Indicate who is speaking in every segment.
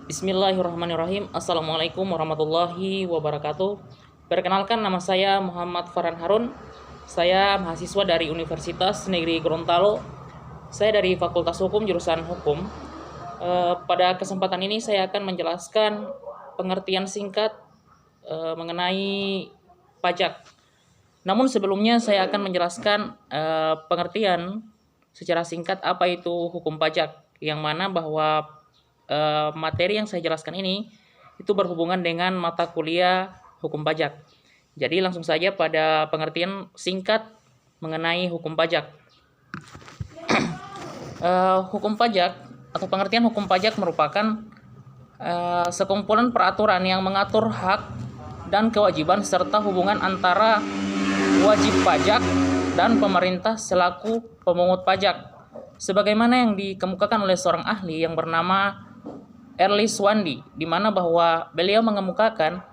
Speaker 1: Bismillahirrahmanirrahim. Assalamualaikum warahmatullahi wabarakatuh. Perkenalkan, nama saya Muhammad Farhan Harun. Saya mahasiswa dari Universitas Negeri Gorontalo. Saya dari Fakultas Hukum jurusan Hukum. Pada kesempatan ini saya akan menjelaskan pengertian singkat mengenai pajak. Namun sebelumnya saya akan menjelaskan pengertian secara singkat apa itu hukum pajak, yang mana bahwa materi yang saya jelaskan ini itu berhubungan dengan mata kuliah hukum pajak. Jadi langsung saja pada pengertian singkat mengenai hukum pajak. Hukum pajak atau pengertian hukum pajak merupakan sekumpulan peraturan yang mengatur hak dan kewajiban serta hubungan antara wajib pajak dan pemerintah selaku pemungut pajak. Sebagaimana yang dikemukakan oleh seorang ahli yang bernama Early Swandi, di mana bahwa beliau mengemukakan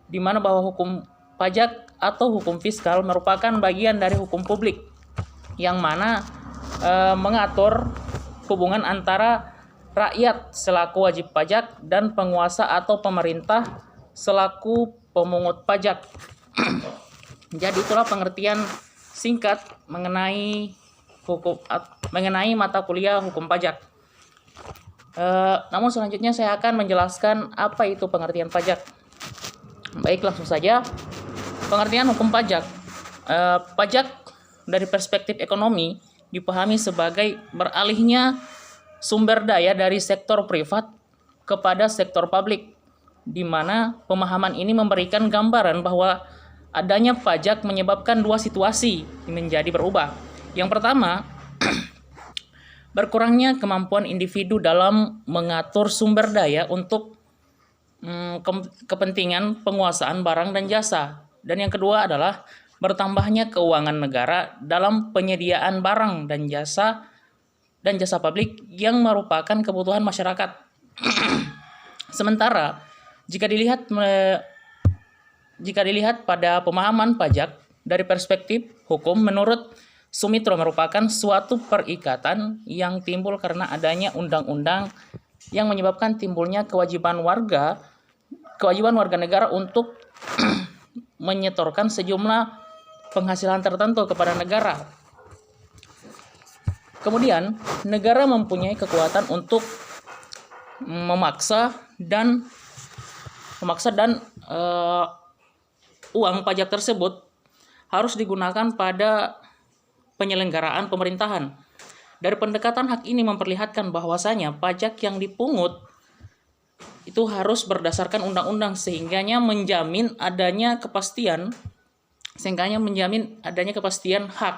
Speaker 1: di mana bahwa hukum pajak atau hukum fiskal merupakan bagian dari hukum publik yang mana mengatur hubungan antara rakyat selaku wajib pajak dan penguasa atau pemerintah selaku pemungut pajak. Jadi itulah pengertian singkat mengenai mata kuliah hukum pajak. Namun selanjutnya saya akan menjelaskan apa itu pengertian pajak. Baik, langsung saja. Pengertian hukum pajak. Pajak dari perspektif ekonomi dipahami sebagai beralihnya sumber daya dari sektor privat kepada sektor publik, di mana pemahaman ini memberikan gambaran bahwa adanya pajak menyebabkan dua situasi menjadi berubah. Yang pertama, berkurangnya kemampuan individu dalam mengatur sumber daya untuk kepentingan penguasaan barang dan jasa. Dan yang kedua adalah bertambahnya keuangan negara dalam penyediaan barang dan jasa publik yang merupakan kebutuhan masyarakat. Sementara jika dilihat pada pemahaman pajak dari perspektif hukum, menurut Sumitro merupakan suatu perikatan yang timbul karena adanya undang-undang yang menyebabkan timbulnya kewajiban warga negara untuk menyetorkan sejumlah penghasilan tertentu kepada negara. Kemudian, negara mempunyai kekuatan untuk memaksa dan uang pajak tersebut harus digunakan pada penyelenggaraan pemerintahan. Dari pendekatan hak ini memperlihatkan bahwasanya pajak yang dipungut itu harus berdasarkan undang-undang sehingga menjamin adanya kepastian hak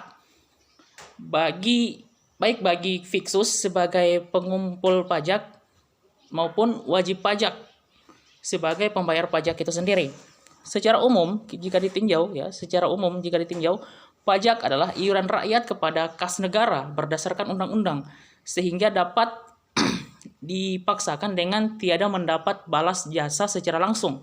Speaker 1: baik bagi fiksus sebagai pengumpul pajak maupun wajib pajak sebagai pembayar pajak itu sendiri. Secara umum jika ditinjau, pajak adalah iuran rakyat kepada kas negara berdasarkan undang-undang sehingga dapat dipaksakan dengan tiada mendapat balas jasa secara langsung.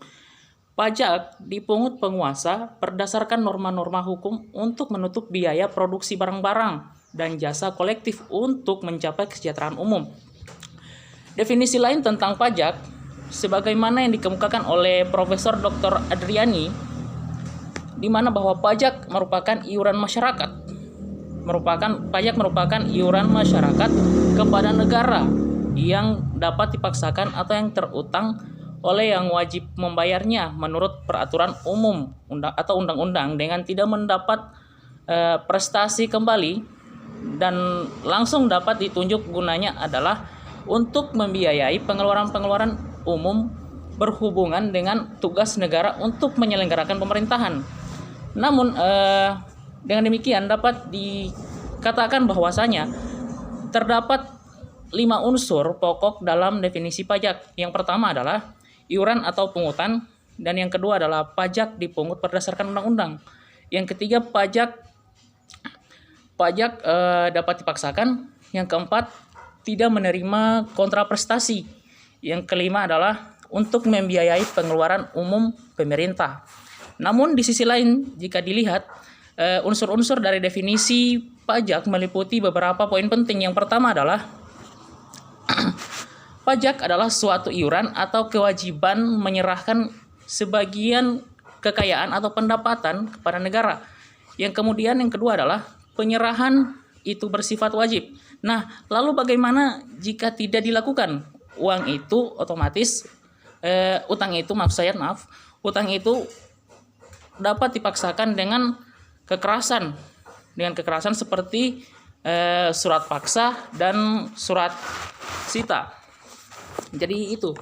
Speaker 1: Pajak dipungut penguasa berdasarkan norma-norma hukum untuk menutup biaya produksi barang-barang dan jasa kolektif untuk mencapai kesejahteraan umum. Definisi lain tentang pajak sebagaimana yang dikemukakan oleh Profesor Dr. Adriani, di mana bahwa pajak merupakan iuran masyarakat kepada negara yang dapat dipaksakan atau yang terutang oleh yang wajib membayarnya menurut peraturan umum atau undang-undang dengan tidak mendapat prestasi kembali dan langsung dapat ditunjuk gunanya adalah untuk membiayai pengeluaran umum berhubungan dengan tugas negara untuk menyelenggarakan pemerintahan. Namun dengan demikian dapat dikatakan bahwasanya terdapat 5 unsur pokok dalam definisi pajak. Yang pertama adalah iuran atau pungutan, dan yang kedua adalah pajak dipungut berdasarkan undang-undang. Yang ketiga pajak dapat dipaksakan. Yang keempat tidak menerima kontraprestasi. Yang kelima adalah untuk membiayai pengeluaran umum pemerintah. Namun di sisi lain jika dilihat unsur-unsur dari definisi pajak meliputi beberapa poin penting. Yang pertama adalah Pajak adalah suatu iuran atau kewajiban menyerahkan sebagian kekayaan atau pendapatan kepada negara. Yang kedua adalah penyerahan itu bersifat wajib. Nah, lalu bagaimana jika tidak dilakukan? Utang itu dapat dipaksakan dengan kekerasan seperti surat paksa dan surat sita. Jadi itu.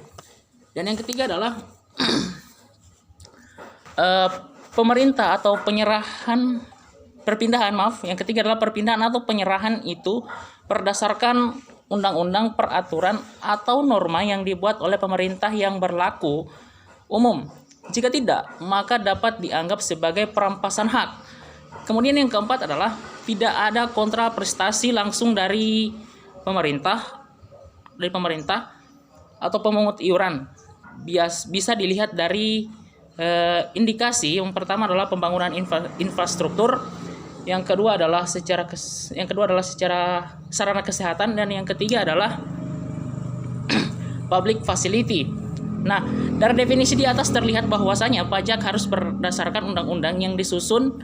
Speaker 1: Dan yang ketiga adalah pemerintah atau perpindahan atau penyerahan itu berdasarkan undang-undang, peraturan atau norma yang dibuat oleh pemerintah yang berlaku umum. Jika tidak, maka dapat dianggap sebagai perampasan hak. Kemudian yang keempat adalah tidak ada kontraprestasi langsung dari pemerintah atau pemungut iuran. Bisa dilihat dari indikasi. Yang pertama adalah pembangunan infrastruktur, yang kedua adalah secara sarana kesehatan, dan yang ketiga adalah public facility. Nah, dari definisi di atas terlihat bahwasanya pajak harus berdasarkan undang-undang yang disusun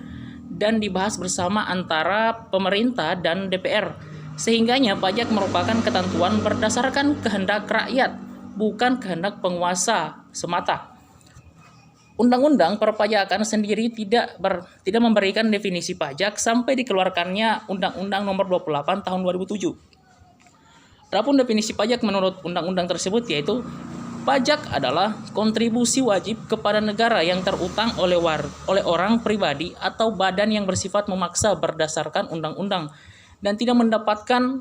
Speaker 1: dan dibahas bersama antara pemerintah dan DPR. Sehingganya pajak merupakan ketentuan berdasarkan kehendak rakyat, bukan kehendak penguasa semata. Undang-undang perpajakan sendiri tidak memberikan definisi pajak sampai dikeluarkannya Undang-Undang Nomor 28 Tahun 2007. Adapun definisi pajak menurut undang-undang tersebut yaitu pajak adalah kontribusi wajib kepada negara yang terutang oleh orang pribadi atau badan yang bersifat memaksa berdasarkan undang-undang dan tidak mendapatkan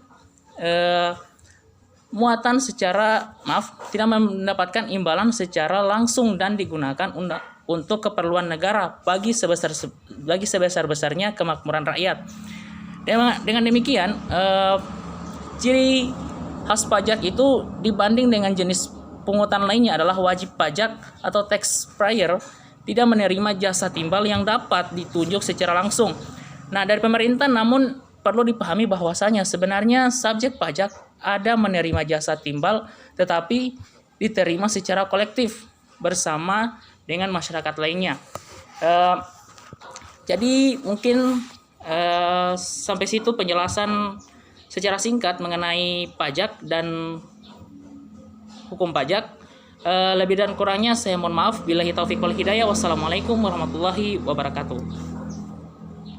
Speaker 1: tidak mendapatkan imbalan secara langsung dan digunakan untuk keperluan negara bagi sebesar-besarnya kemakmuran rakyat. Dengan demikian, ciri khas pajak itu dibanding dengan jenis pungutan lainnya adalah wajib pajak atau taxpayer tidak menerima jasa timbal yang dapat ditunjuk secara langsung. Nah, dari pemerintah namun perlu dipahami bahwasanya sebenarnya subjek pajak ada menerima jasa timbal tetapi diterima secara kolektif bersama dengan masyarakat lainnya. Jadi mungkin sampai situ penjelasan secara singkat mengenai pajak dan hukum pajak. Lebih dan kurangnya saya mohon maaf. Billahi taufiq wal hidayah. Wassalamualaikum warahmatullahi wabarakatuh.